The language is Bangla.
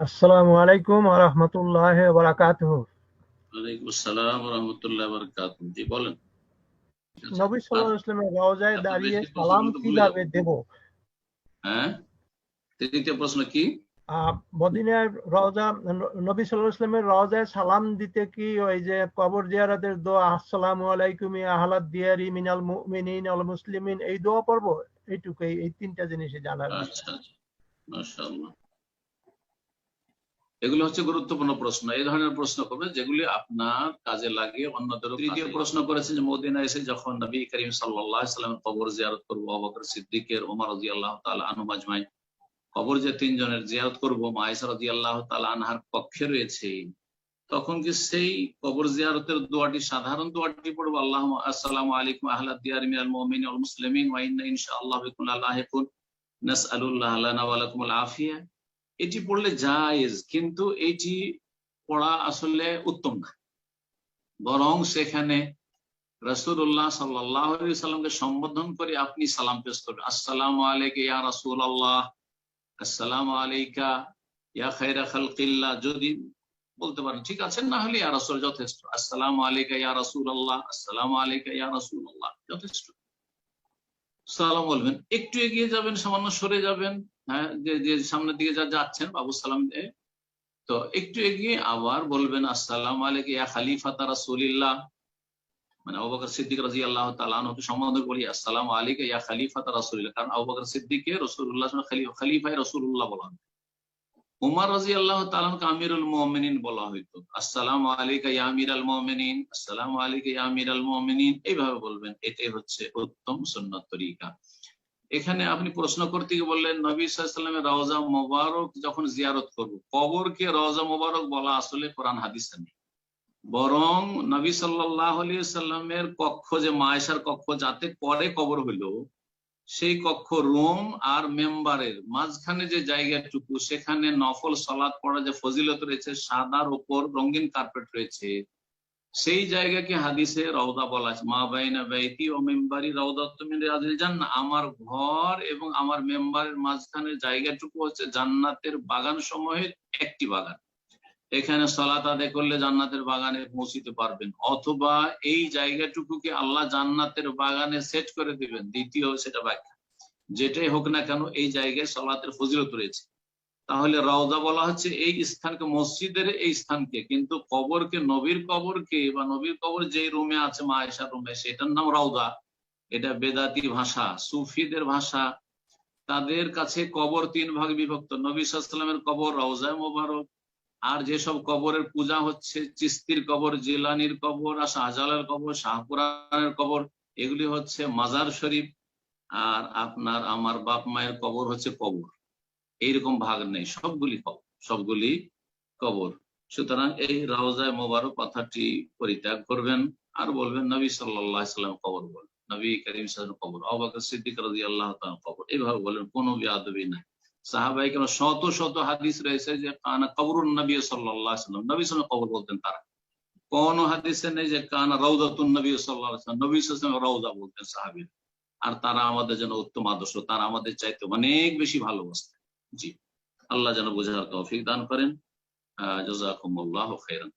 আসসালামু আলাইকুম ওয়া রাহমাতুল্লাহি ওয়া বারাকাতুহু। ওয়ালাইকুম আসসালাম ওয়া রাহমাতুল্লাহি ওয়া বারাকাতুহু। জি বলেন। ঠিক আছে। নবী আর সাল্লাল্লাহু আলাইহি ওয়াসাল্লামের রওজায় এত দাঁড়িয়ে বেশি প্রশ্ন সালাম করলে তো ভুলে যাব। কিভাবে দেব? হ্যাঁ, তৃতীয় প্রশ্ন কি? মদিনার রওজা নবী সাল্লাল্লাহু আলাইহি ওয়াসাল্লামের রওজায় সালাম দিতে কি ওই যে কবর জিয়ারতের দোয়া আসসালামু আলাইকুম ইয়া আহলাদ দিয়ারি মিনাল মুমিনিন ওয়াল মুসলিমিন এই দোয়া পড়ব? এইটুকুই, এই তিনটা জিনিসই জানার বিষয়। আচ্ছা আচ্ছা, মাশাআল্লাহ। এগুলো হচ্ছে গুরুত্বপূর্ণ প্রশ্ন। এই ধরনের প্রশ্ন করবে যেগুলি আপনার কাজে লাগে অন্যদেরও। তৃতীয় প্রশ্ন করেছেন যে মদিনা এসে যখন নবী করিম সাল্লাল্লাহু আলাইহি সাল্লামের কবর জিয়ারত করব, আবু বকর সিদ্দিকের, ওমর রাদিয়াল্লাহু তাআলা আনহুম আজমাইন কবর যে তিনজনের জিয়ারত করব, মা আয়েশা রাদিয়াল্লাহু তাআলা আনহার কক্ষে রয়েছে, তখন কি সেই কবর জিয়ারতের দোয়াটি সাধারণ দোয়াটি পড়বো, আল্লাহুম্মা আসসালামু আলাইকুম আহলাদ দিয়ারি মিনাল মুমিনিন ওয়াল মুসলিমিন ওয়া ইন্না ইনশাআল্লাহ বিকুম লাহিকুন নাসআলুল্লাহ লানা ওয়া লাকুমুল আফিয়া, এটি পড়লে জায়েজ, কিন্তু এটি পড়া আসলে উত্তম না। বরং সেখানে রাসূলুল্লাহ সাল্লাল্লাহু আলাইহি সাল্লামকে সম্বোধন করে আপনি সালাম পেশ করবেন, আসসালামু আলাইকা ইয়া রাসূলুল্লাহ, আসসালামু আলাইকা ইয়া খায়রা খালকিল্লাহ, যদি বলতে পারেন ঠিক আছে, না হলে ইয়া রাসূল যথেষ্ট। আসসালামু আলাইকা ইয়া রাসূলুল্লাহ, আসসালামু আলাইকা ইয়া রাসূলুল্লাহ যথেষ্ট। সালাম বলবেন, একটু এগিয়ে যাবেন, সামান্য সরে যাবেন, হ্যাঁ, যে যে সামনের দিকে যা যাচ্ছেন বাবু সালাম দিয়ে, তো একটু এগিয়ে আবার বলবেন আসসালামু আলাইকা ইয়া খলিফাতা রাসূলিল্লাহ, মানে আবু বকর সিদ্দিক রাদিয়াল্লাহু তাআলা আনহুকে সম্বোধন করি আসসালামু আলাইকা ইয়া খলিফাতা রাসূলিল্লাহ, কারণ আবু বকর সিদ্দিককে রাসূলুল্লাহ সাল্লাল্লাহু আলাইহি ওয়াসাল্লাম খলিফায়ে রাসূলুল্লাহ বলা হয়। উমর রাদিয়াল্লাহু তাআলা আনহুকে আমিরুল মুমিনিন বলা হইতো, আসসালামু আলাইকা ইয়া আমিরাল মুমিনিন, আসসালামু আলাইকা ইয়া আমিরাল মুমিনিন, এইভাবে বলবেন। এটাই হচ্ছে উত্তম সুন্নাত তরিকা। এখানে আপনি প্রশ্ন করতে গিয়ে বললেন নবী সাল্লাল্লাহু আলাইহি ওয়াসাল্লামের রওজা মোবারক যখন জিয়ারত করব, কবরকে রওজা মোবারক বলা আসলে কোরআন হাদিসে নেই। বরং নবী সাল্লাল্লাহু আলাইহি ওয়াসাল্লামের কক্ষ, যে মা আয়েশার কক্ষ যাতে পরে কবর হইল, সেই কক্ষ রুম আর মেম্বারের মাঝখানে যে জায়গাটুকু, সেখানে নফল সালাত পড়া যে ফজিলত রয়েছে, সাদার উপর রঙিন কার্পেট রয়েছে, সেই জায়গাকে হাদিসে রওদা বলা আছে। মা বাইনা বাইতি ও মেম্বারি রওদাতুম মিন রিয়াদিল জান্নাহ, আমার ঘর এবং আমার মেম্বারের মাঝখানের জায়গাটুকু হচ্ছে জান্নাতের বাগান সমূহের একটি বাগান। এখানে সালাত আদায় করলে জান্নাতের বাগানে পৌঁছিতে পারবেন, অথবা এই জায়গাটুকুকে আল্লাহ জান্নাতের বাগানে সেট করে দিবেন। দ্বিতীয় সেটা ব্যাখ্যা, যেটাই হোক না কেন এই জায়গায় সালাতের ফজিলত রয়েছে। তাহলে রওজা বলা হচ্ছে এই স্থানকে, মসজিদের এই স্থানকে, কিন্তু কবরকে, নবীর কবরকে বা নবীর কবর যে রুমে আছে মা আয়েশার রুমে, সেটার নাম রওজা। এটা বেদাতি ভাষা, সুফিদের ভাষা। তাদের কাছে কবর তিন ভাগ বিভক্ত, নবী সাল্লাল্লাহু আলাইহি ওয়াসাল্লামের কবর রওজায়ে মোবারক, আর যেসব কবরের পূজা হচ্ছে, চিস্তির কবর, জিলানির কবর, আর শাহজালালের কবর, শাহপুরানের কবর, এগুলি হচ্ছে মাজার শরীফ। আর আপনার আমার বাপ মায়ের কবর হচ্ছে কবর, এইরকম ভাগ নেই, সবগুলি কবর, সবগুলি কবর। সুতরাং এই রওজায়ে মোবারক কথাটি পরিত্যাগ করবেন, আর বলবেন নবী সাল্লাল্লাহু আলাইহি ওয়াসাল্লাম কবর, বলেন নবী করিম সাল্লাল্লাহু আলাইহি ওয়াসাল্লাম কবর, আবু বকর সিদ্দিক রাদিয়াল্লাহু তাআলা কবর, এইভাবে বলেন, কোনো বেয়াদবি নাই। সাহাবায়ে কেরাম শত শত হাদিস রয়েছে যে কানা কবরুন নবী সাল্লাল্লাহু আলাইহি ওয়াসাল্লাম, নবী সাল্লাল্লাহু আলাইহি ওয়াসাল্লাম কবর বলতেন তারা। কোন হাদিসে নেই যে কানা রাউদাতুন নবী সাল্লাল্লাহু আলাইহি ওয়াসাল্লাম, নবী সাল্লাল্লাহু আলাইহি ওয়াসাল্লাম রওজা বলতেন সাহাবীরা। আর তারা আমাদের জন্য উত্তম আদর্শ, তারা আমাদের চাইতে অনেক বেশি ভালোবাসতেন। জি, আল্লাহ যেন বোঝার তৌফিক দান করেন। জাযাকুমুল্লাহু খাইরান।